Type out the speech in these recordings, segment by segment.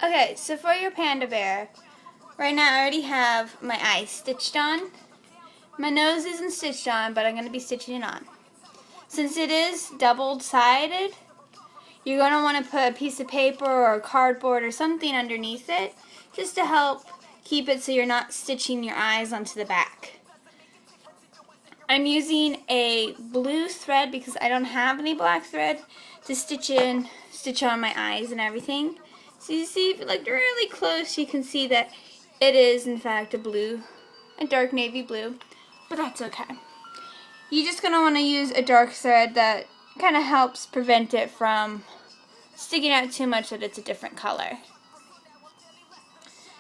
Okay, so for your Panda Bear, right now I already have my eyes stitched on. My nose isn't stitched on, but I'm going to be stitching it on. Since it is double-sided, you're going to want to put a piece of paper or cardboard or something underneath it just to help keep it so you're not stitching your eyes onto the back. I'm using a blue thread because I don't have any black thread to stitch on my eyes and everything. So you see, if you look really close, you can see that it is in fact a dark navy blue, but that's okay. You're just going to want to use a dark thread that kind of helps prevent it from sticking out too much that it's a different color.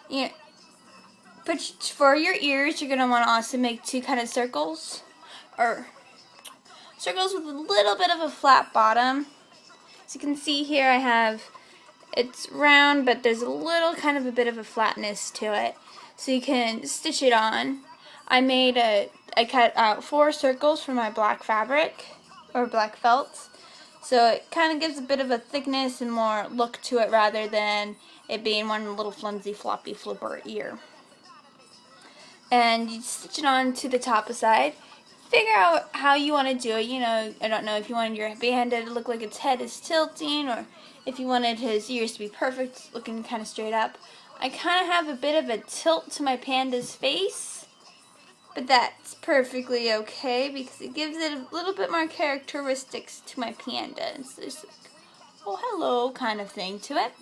Yeah. But for your ears, you're going to want to also make two kind of circles, or circles with a little bit of a flat bottom. As you can see here, it's round, but there's a little kind of a bit of a flatness to it, so you can stitch it on. I cut out 4 circles for my black fabric, or black felt, so it kind of gives a bit of a thickness and more look to it rather than it being one little flimsy floppy flipper ear. And you stitch it on to the top side. Figure out how you want to do it. You know, I don't know if you wanted your panda to look like its head is tilting, or if you wanted his ears to be perfect, looking kind of straight up. I kind of have a bit of a tilt to my panda's face, but that's perfectly okay because it gives it a little bit more characteristics to my panda. It's this, oh hello kind of thing to it.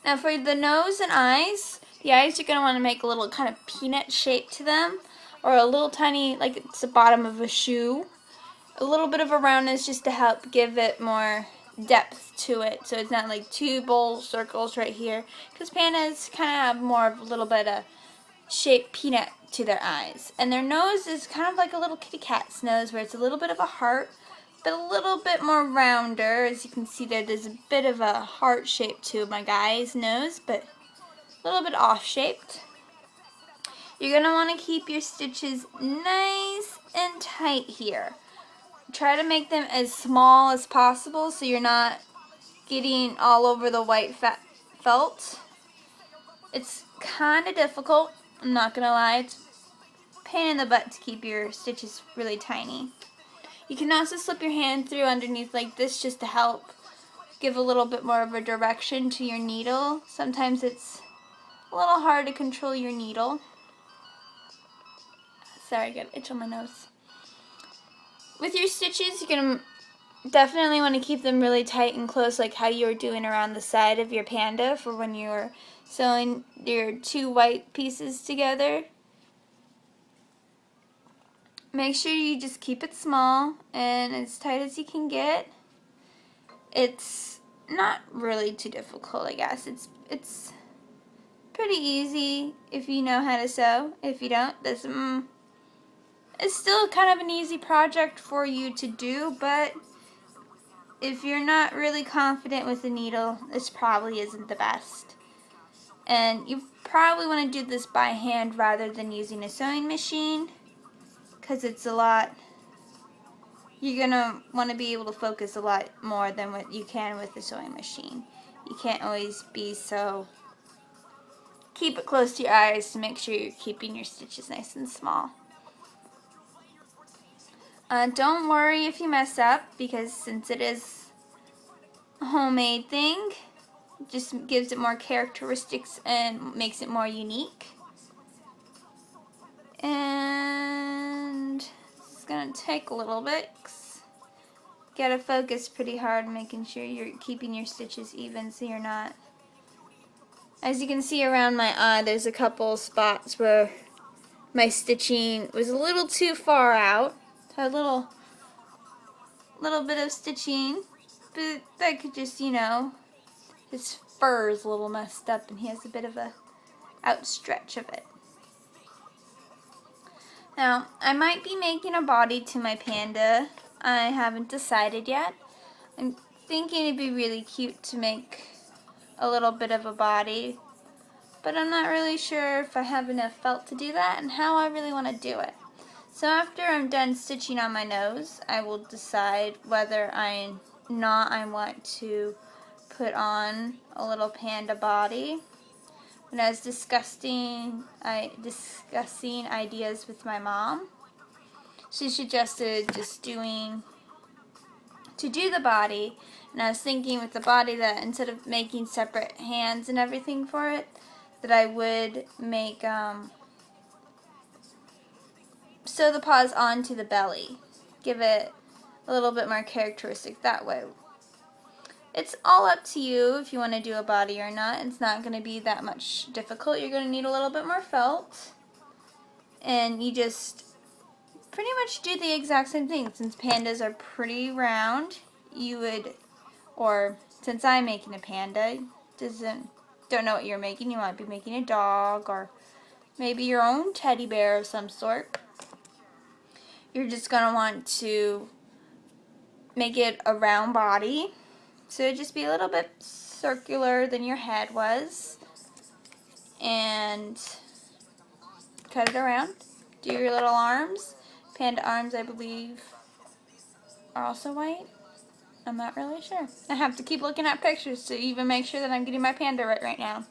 Now for the nose and eyes, the eyes you're going to want to make a little kind of peanut shape to them, or a little tiny, like it's the bottom of a shoe. A little bit of a roundness just to help give it more depth to it, so it's not like 2 bowl circles right here, because pandas kind of have more of a little bit of shaped peanut to their eyes. And their nose is kind of like a little kitty cat's nose, where it's a little bit of a heart, but a little bit more rounder. As you can see there's a bit of a heart shape to my guy's nose, but a little bit off-shaped. You're going to want to keep your stitches nice and tight here. Try to make them as small as possible so you're not getting all over the white felt. It's kind of difficult, I'm not going to lie. It's a pain in the butt to keep your stitches really tiny. You can also slip your hand through underneath like this just to help give a little bit more of a direction to your needle. Sometimes it's a little hard to control your needle. Sorry, I got an itch on my nose. With your stitches, you're going to definitely want to keep them really tight and close, like how you were doing around the side of your panda for when you were sewing your 2 white pieces together. Make sure you just keep it small and as tight as you can get. It's not really too difficult, I guess. It's pretty easy if you know how to sew. If you don't, it's still kind of an easy project for you to do, but if you're not really confident with the needle, this probably isn't the best. And you probably want to do this by hand rather than using a sewing machine, because it's a lot, you're going to want to be able to focus a lot more than what you can with the sewing machine. You can't always be so, keep it close to your eyes to make sure you're keeping your stitches nice and small. Don't worry if you mess up, because since it is a homemade thing, it just gives it more characteristics and makes it more unique. And it's going to take a little bit. Got to focus pretty hard, making sure you're keeping your stitches even so you're not. As you can see around my eye, there's a couple spots where my stitching was a little too far out. So a little bit of stitching, but that could just, you know, his fur is a little messed up and he has a bit of a outstretch of it. Now, I might be making a body to my panda. I haven't decided yet. I'm thinking it'd be really cute to make a little bit of a body, but I'm not really sure if I have enough felt to do that and how I really want to do it. So after I'm done stitching on my nose, I will decide whether I want to put on a little panda body. When I was discussing ideas with my mom, she suggested just to do the body, and I was thinking with the body that instead of making separate hands and everything for it, that I would make sew the paws onto the belly, give it a little bit more characteristic that way. It's all up to you if you want to do a body or not. It's not going to be that much difficult. You're going to need a little bit more felt, and you just pretty much do the exact same thing. Since pandas are pretty round, you would, or since I'm making a panda, don't know what you're making. You might be making a dog or maybe your own teddy bear of some sort. You're just going to want to make it a round body. So just be a little bit circular than your head was. And cut it around. Do your little arms. Panda arms, I believe, are also white. I'm not really sure. I have to keep looking at pictures to even make sure that I'm getting my panda right now.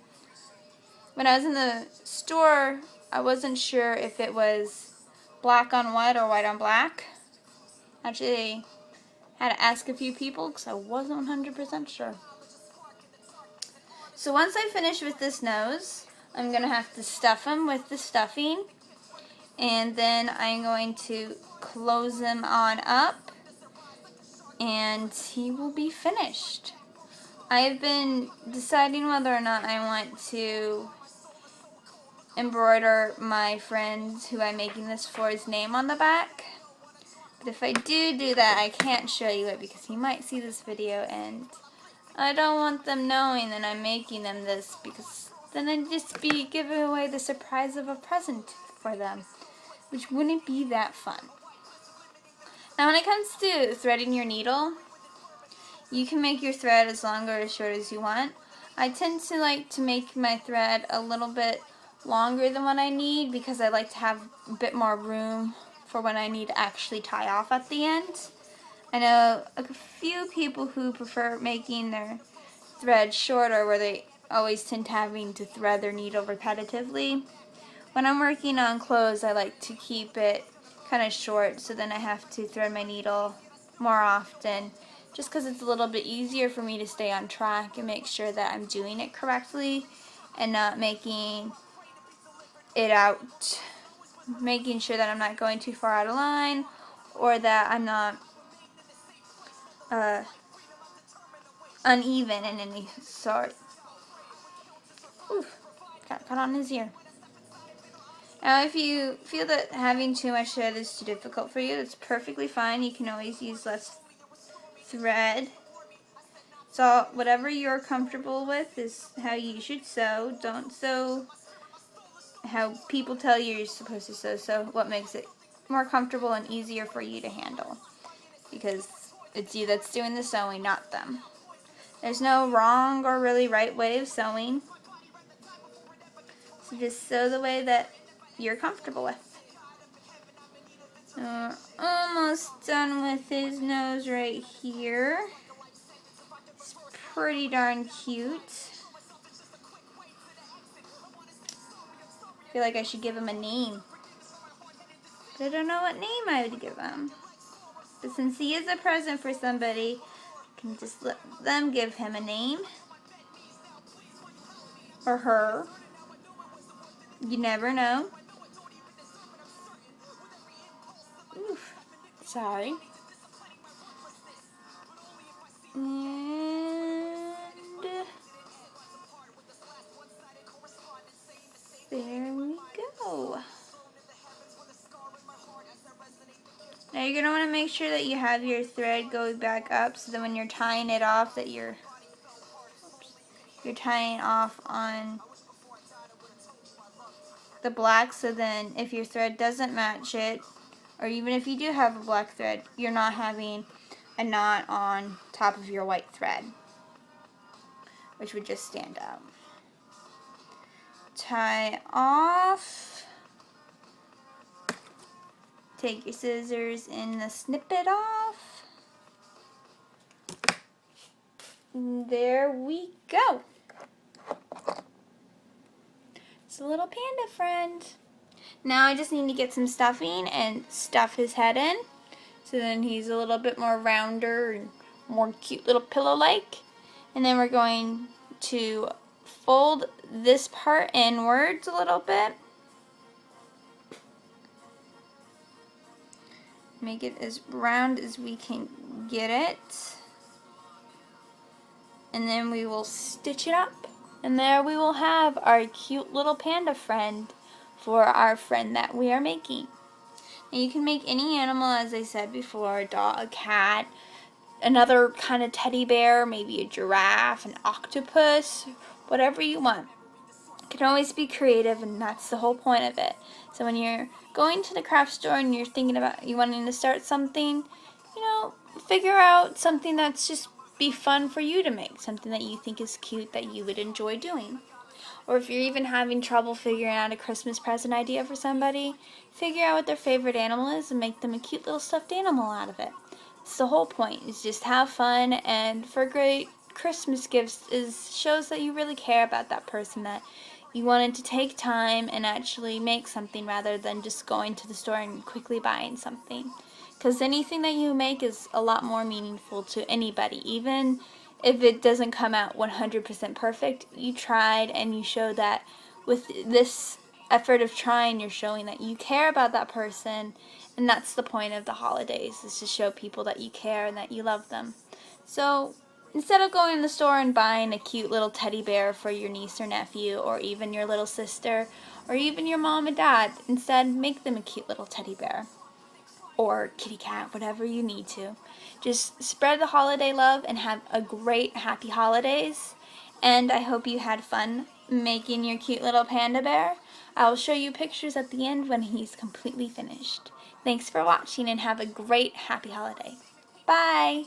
When I was in the store, I wasn't sure if it was black on white or white on black. Actually, I had to ask a few people because I wasn't 100% sure. So once I finish with this nose, I'm going to have to stuff him with the stuffing. And then I'm going to close him on up. And he will be finished. I've been deciding whether or not I want to embroider my friend who I'm making this for's name on the back. But if I do that, I can't show you it because he might see this video, and I don't want them knowing that I'm making them this, because then I'd just be giving away the surprise of a present for them, which wouldn't be that fun. Now when it comes to threading your needle, you can make your thread as long or as short as you want. I tend to like to make my thread a little bit longer than what I need because I like to have a bit more room for when I need to actually tie off at the end. I know a few people who prefer making their thread shorter, where they always tend to having to thread their needle repetitively. When I'm working on clothes, I like to keep it kind of short, so then I have to thread my needle more often, just because it's a little bit easier for me to stay on track and make sure that I'm doing it correctly and not making it out, making sure that I'm not going too far out of line, or that I'm not uneven in any sort. Oof, got caught on his ear. Now if you feel that having too much thread is too difficult for you, it's perfectly fine. You can always use less thread. So whatever you're comfortable with is how you should sew. Don't sew how people tell you you're supposed to sew. So what makes it more comfortable and easier for you to handle. Because it's you that's doing the sewing, not them. There's no wrong or really right way of sewing. So just sew the way that you're comfortable with. We're almost done with his nose right here. It's pretty darn cute. I feel like I should give him a name, but I don't know what name I would give him. But since he is a present for somebody, I can just let them give him a name. Or her. You never know. Oof. Sorry. And there we go. Now you're going to want to make sure that you have your thread go back up, so that when you're tying it off, that you're tying off on the black, so then if your thread doesn't match it, or even if you do have a black thread, you're not having a knot on top of your white thread, which would just stand out. Tie off. Take your scissors and snip it off. there we go. It's a little panda friend. Now I just need to get some stuffing and stuff his head in, so then he's a little bit more rounder and more cute little pillow-like. And then we're going to fold this part inwards a little bit. Make it as round as we can get it. And then we will stitch it up. And there we will have our cute little panda friend for our friend that we are making. And you can make any animal, as I said before, a dog, a cat, another kind of teddy bear, maybe a giraffe, an octopus, whatever you want. You can always be creative, and that's the whole point of it. So when you're going to the craft store and you're thinking about you wanting to start something, figure out something that's just be fun for you to make, something that you think is cute that you would enjoy doing. Or if you're even having trouble figuring out a Christmas present idea for somebody, figure out what their favorite animal is and make them a cute little stuffed animal out of it. It's the whole point, is just have fun, and for great Christmas gifts shows that you really care about that person, that you wanted to take time and actually make something rather than just going to the store and quickly buying something. Because anything that you make is a lot more meaningful to anybody. Even if it doesn't come out 100% perfect, you tried, and you show that with this effort of trying, you're showing that you care about that person. And that's the point of the holidays, is to show people that you care and that you love them. So instead of going to the store and buying a cute little teddy bear for your niece or nephew, or even your little sister, or even your mom and dad, instead make them a cute little teddy bear or kitty cat, whatever you need to. Just spread the holiday love and have a great, happy holidays. And I hope you had fun making your cute little panda bear. I will show you pictures at the end when he's completely finished. Thanks for watching, and have a great, happy holiday. Bye!